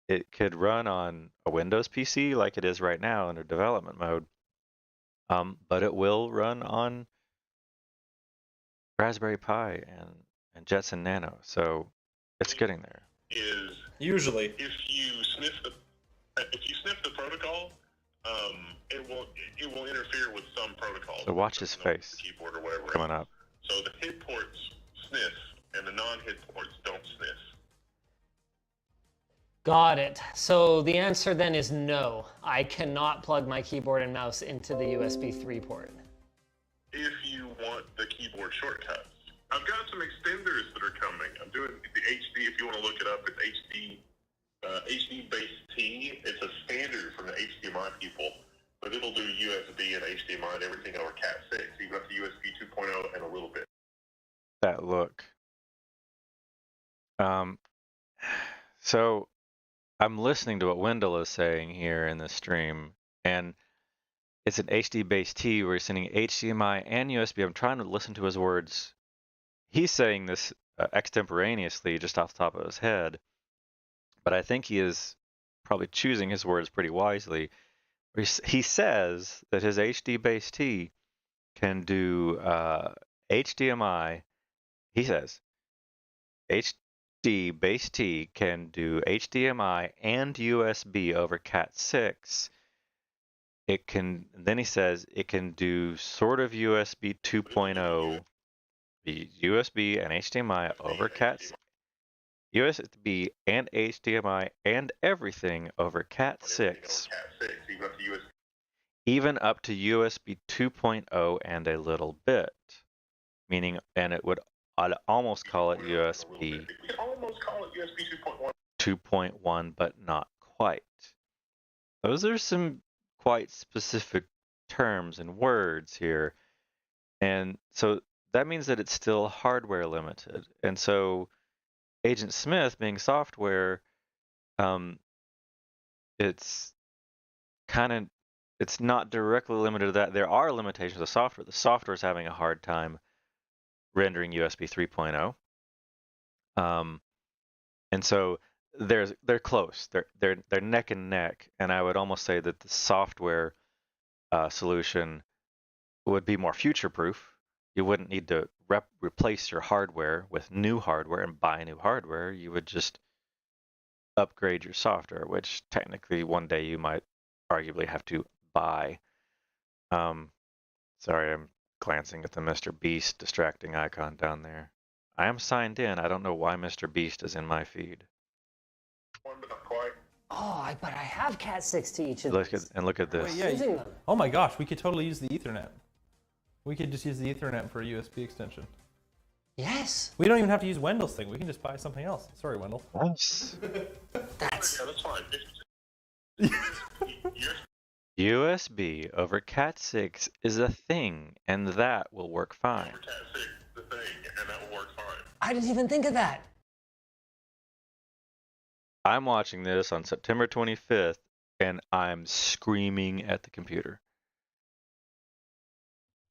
it could run on a Windows PC like it is right now under development mode. But it will run on Raspberry Pi and Jetson Nano. So it's getting there. Is Usually. if you sniff the protocol, it will interfere with some protocols. So watch his face keyboard or whatever coming up. So the hit ports sniff, and the non-hit ports don't sniff. Got it. So the answer then is no. I cannot plug my keyboard and mouse into the USB 3 port. If you want the keyboard shortcuts, I've got some extenders that are coming. I'm doing the HD. If you want to look it up, it's HD base T. It's a standard from the HDMI people, but it'll do USB and HDMI and everything over Cat 6, even up to USB 2.0 and a little bit. That look. So I'm listening to what Wendell is saying here in the stream, and it's an HD base T where he's sending HDMI and USB. I'm trying to listen to his words. He's saying this extemporaneously, just off the top of his head, but I think he is probably choosing his words pretty wisely. He says that his HD base T can do HDMI. He says HD base T can do HDMI and USB over Cat6. It can, then he says it can do sort of USB 2.0, USB and HDMI over Cat6. USB and HDMI and everything over Cat6, even up to USB 2.0 and a little bit, meaning, and I'd almost call it USB 2.1, but not quite. Those are some quite specific terms and words here, and so that means that it's still hardware limited, and so Agent Smith being software, it's not directly limited to that. There are limitations to software. The software is having a hard time rendering USB 3.0, and so they're close. They're neck and neck, and I would almost say that the software solution would be more future-proof. You wouldn't need to replace your hardware with new hardware and buy new hardware. You would just upgrade your software, which technically one day you might arguably have to buy. Sorry, I'm glancing at the Mr. Beast distracting icon down there. I am signed in. I don't know why Mr. Beast is in my feed. Oh, but I have Cat6 to each of Look these. at this. Wait, yeah. Using them. Oh my gosh, we could totally use the Ethernet. We could just use the Ethernet for a USB extension. Yes. We don't even have to use Wendell's thing. We can just buy something else. Sorry, Wendell. Nice. That's USB over Cat6 is a thing, and that will work fine. I didn't even think of that. I'm watching this on September 25th, and I'm screaming at the computer.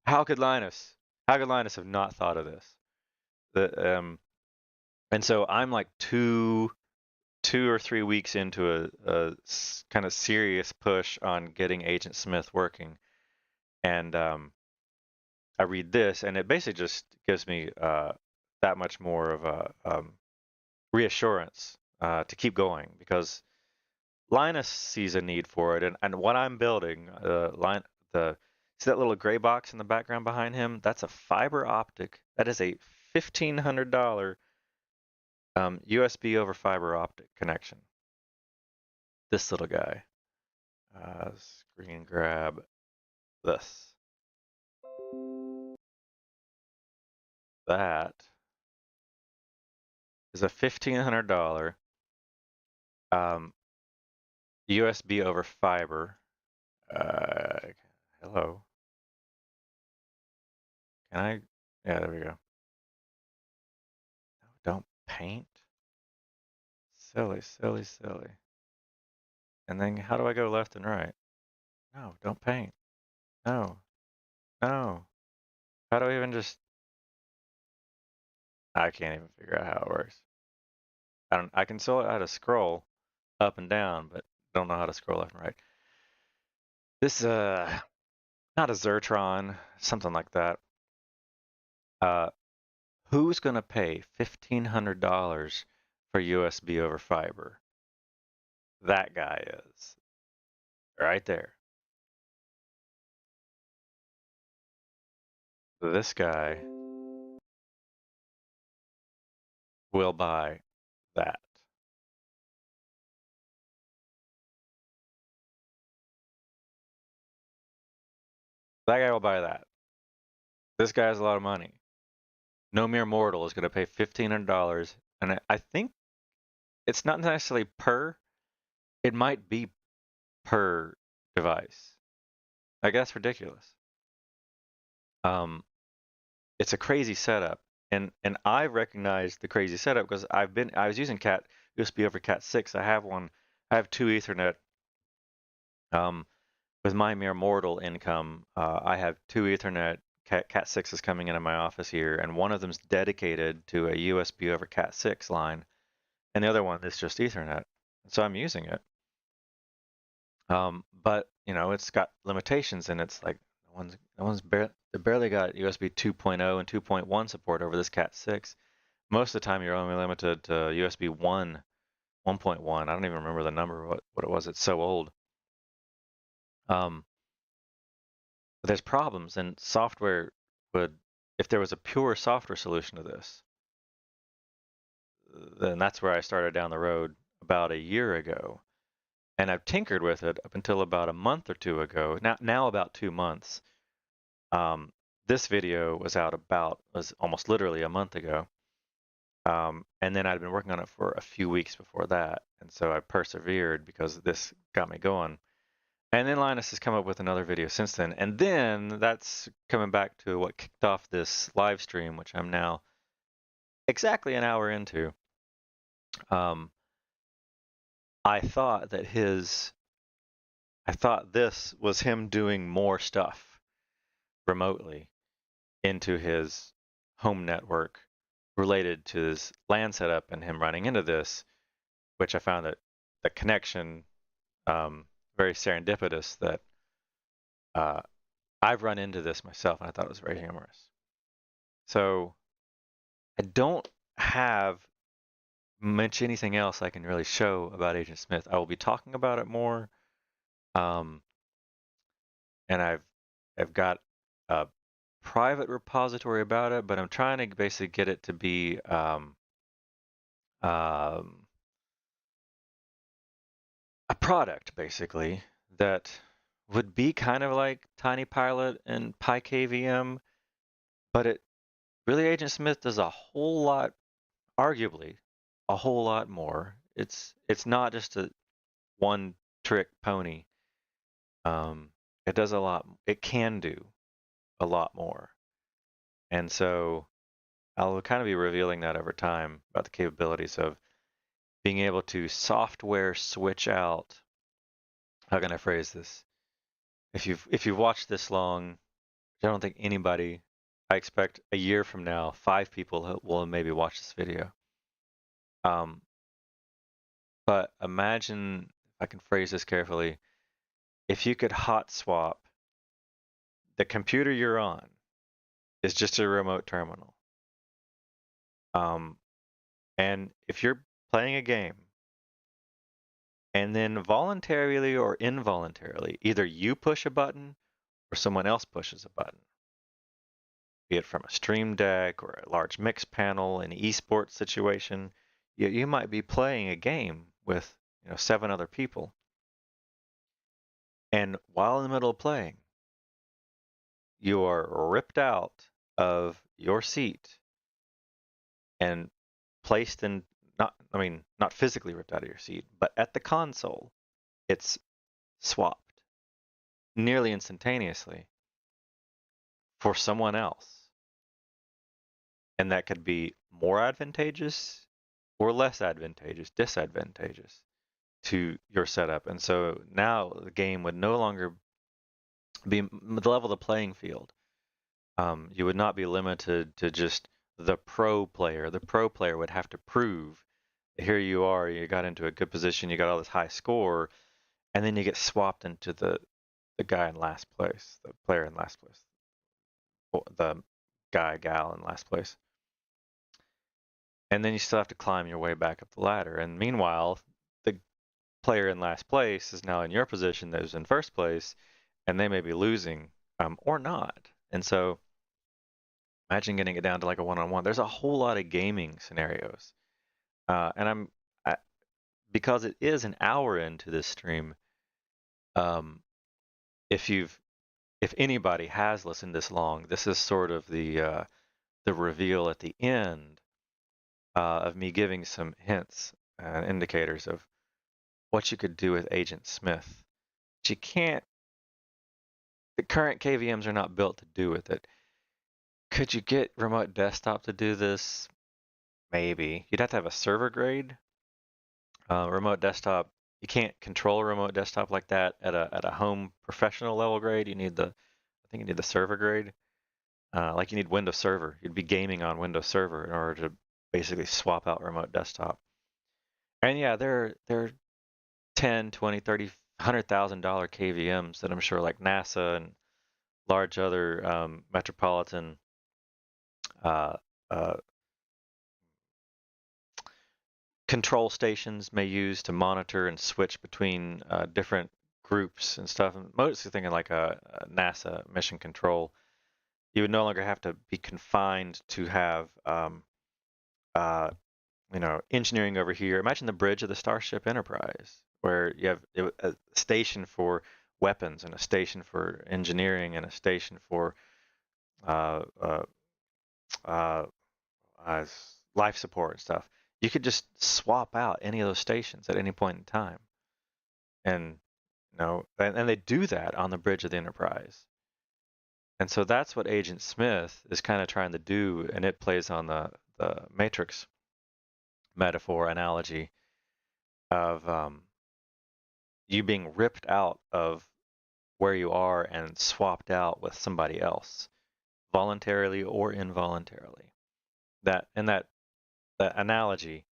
How could Linus have not thought of this? And so I'm like two or 3 weeks into a kind of serious push on getting Agent Smith working, and I read this, and it basically just gives me that much more of a reassurance to keep going, because Linus sees a need for it, and what I'm building, see that little gray box in the background behind him? That's a fiber optic. That is a $1,500 USB over fiber optic connection. This little guy. Screen grab this. That is a $1,500 USB over fiber. Hello. Can I? Yeah, there we go. No, don't paint. Silly, silly, silly. And then how do I go left and right? No, don't paint. No. No. How do I even just... I can't even figure out how it works. I can still know how to scroll up and down, but don't know how to scroll left and right. This not a Zertron, something like that. Who's gonna pay $1,500 for USB over fiber? That guy is. Right there. This guy will buy that. That guy will buy that. This guy has a lot of money. No mere mortal is going to pay $1,500, and I think it's not necessarily per. It might be per device. Like, that's ridiculous. It's a crazy setup, and I recognize the crazy setup because I was using Cat USB over Cat6. I have two Ethernet. With my mere mortal income, I have two Ethernet. Cat6 is coming into my office here, and one of them's dedicated to a USB over Cat6 line, and the other one is just Ethernet. So I'm using it. But it's got limitations, and it's like they barely got USB 2.0 and 2.1 support over this Cat6. most of the time you're only limited to USB 1, 1.1. I don't even remember the number, what it was. It's so old. But there's problems, and software would, if there was a pure software solution to this, then that's where I started down the road about a year ago. And I've tinkered with it up until about a month or two ago. Now about 2 months. This video was almost literally a month ago. And then I'd been working on it for a few weeks before that. And so I persevered because this got me going. And then Linus has come up with another video since then. And then that's coming back to what kicked off this live stream, which I'm now exactly an hour into. I thought this was him doing more stuff remotely into his home network related to his LAN setup and him running into this, which I found that the connection very serendipitous that I've run into this myself, and I thought it was very humorous. So I don't have much anything else I can really show about Agent Smith. I will be talking about it more, and I've got a private repository about it, but I'm trying to basically get it to be a product basically that would be kind of like TinyPilot and PiKVM, but it really, Agent Smith does a whole lot, arguably a whole lot more. It's not just a one trick pony. It does a lot. It can do a lot more, and so I'll kind of be revealing that over time about the capabilities of being able to software switch out. How can I phrase this? If you've watched this long, I don't think anybody. I expect a year from now, 5 people will maybe watch this video. But imagine, if I can phrase this carefully, if you could hot swap the computer you're on is just a remote terminal. And if you're playing a game and then voluntarily or involuntarily, either you push a button or someone else pushes a button, be it from a stream deck or a large mix panel, an esports situation, you might be playing a game with 7 other people. And while in the middle of playing, you are ripped out of your seat and placed in, not physically ripped out of your seat, but at the console, it's swapped nearly instantaneously for someone else. And that could be more advantageous or less advantageous, disadvantageous to your setup. And so now the game would no longer be level the playing field. You would not be limited to just the pro player. The pro player would have to prove, here you are, you got into a good position, you got all this high score, and then you get swapped into the guy in last place, the player in last place, the gal in last place. And then you still have to climb your way back up the ladder. And meanwhile, the player in last place is now in your position that was in first place, and they may be losing or not. And so imagine getting it down to like a one-on-one. There's a whole lot of gaming scenarios. And because it is an hour into this stream, if anybody has listened this long, this is sort of the reveal at the end of me giving some hints and indicators of what you could do with Agent Smith. But you can't. The current KVMs are not built to do with it. Could you get remote desktop to do this? Maybe. You'd have to have a server grade. Remote desktop, you can't control a remote desktop like that at a home professional level grade. I think you need the server grade. Like you need Windows Server. You'd be gaming on Windows Server in order to basically swap out remote desktop. And yeah, they're $10, $20, $30, $100,000 KVMs that I'm sure like NASA and large other metropolitan control stations may use to monitor and switch between different groups and stuff. I'm mostly thinking like a NASA mission control. You would no longer have to be confined to have, engineering over here. Imagine the bridge of the Starship Enterprise, where you have a station for weapons and a station for engineering and a station for uh, uh, uh, life support and stuff. You could just swap out any of those stations at any point in time, and and they do that on the bridge of the Enterprise. And so that's what Agent Smith is kind of trying to do, and it plays on the Matrix metaphor analogy of you being ripped out of where you are and swapped out with somebody else, voluntarily or involuntarily. That analogy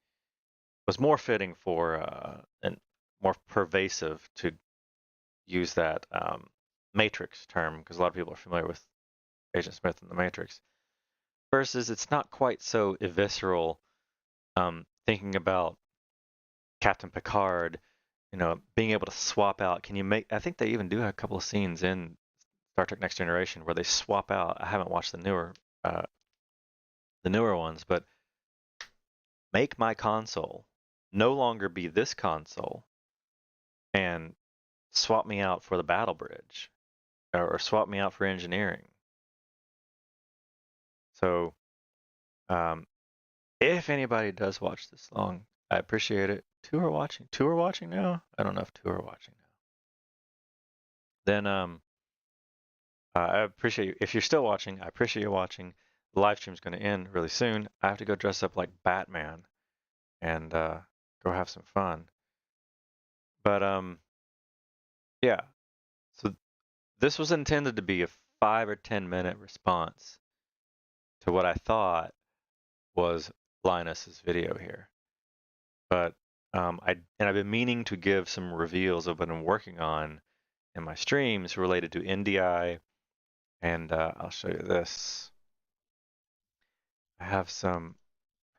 was more fitting for and more pervasive to use that Matrix term, because a lot of people are familiar with Agent Smith and the Matrix. Versus, it's not quite so evisceral. Thinking about Captain Picard, being able to swap out. Can you make? I think they even do have a couple of scenes in Star Trek Next Generation where they swap out. I haven't watched the newer ones, but make my console no longer be this console, and swap me out for the battle bridge, or swap me out for engineering. So, if anybody does watch this long, I appreciate it. Two are watching now? I don't know if two are watching now. Then I appreciate you. If you're still watching, I appreciate you watching. The live stream's going to end really soon. I have to go dress up like Batman and go have some fun. But yeah. So this was intended to be a 5 or 10 minute response to what I thought was Linus's video here. But I've been meaning to give some reveals of what I'm working on in my streams related to NDI, and I'll show you this. I have some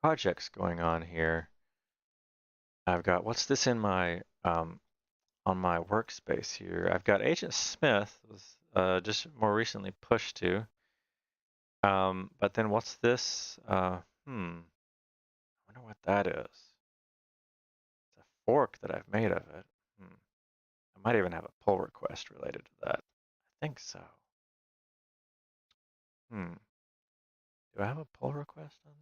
projects going on here. I've got, what's this in my on my workspace here? I've got Agent Smith, was just more recently pushed to. But then what's this? I wonder what that is. It's a fork that I've made of it. I might even have a pull request related to that. I think so. Do I have a pull request on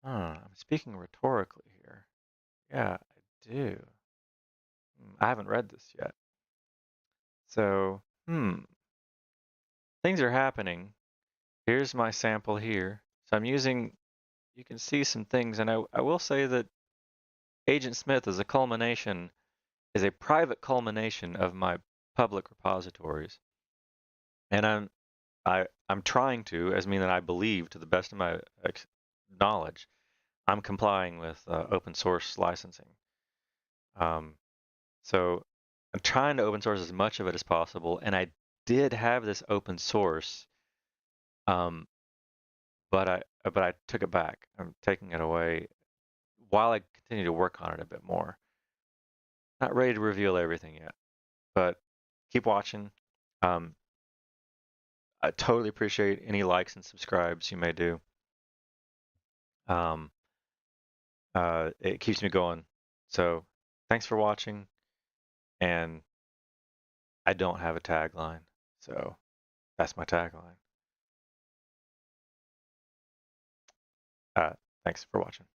this? I'm speaking rhetorically here. Yeah, I do. I haven't read this yet. So, things are happening. Here's my sample here. So I'm using, you can see some things, and I will say that Agent Smith is a private culmination of my public repositories. And I'm trying to, as mean that I believe, to the best of my knowledge, I'm complying with open source licensing. So I'm trying to open source as much of it as possible, and I did have this open source, but I took it back. I'm taking it away while I continue to work on it a bit more. Not ready to reveal everything yet, but keep watching. I totally appreciate any likes and subscribes you may do. It keeps me going. So thanks for watching, and I don't have a tagline, so that's my tagline. Thanks for watching.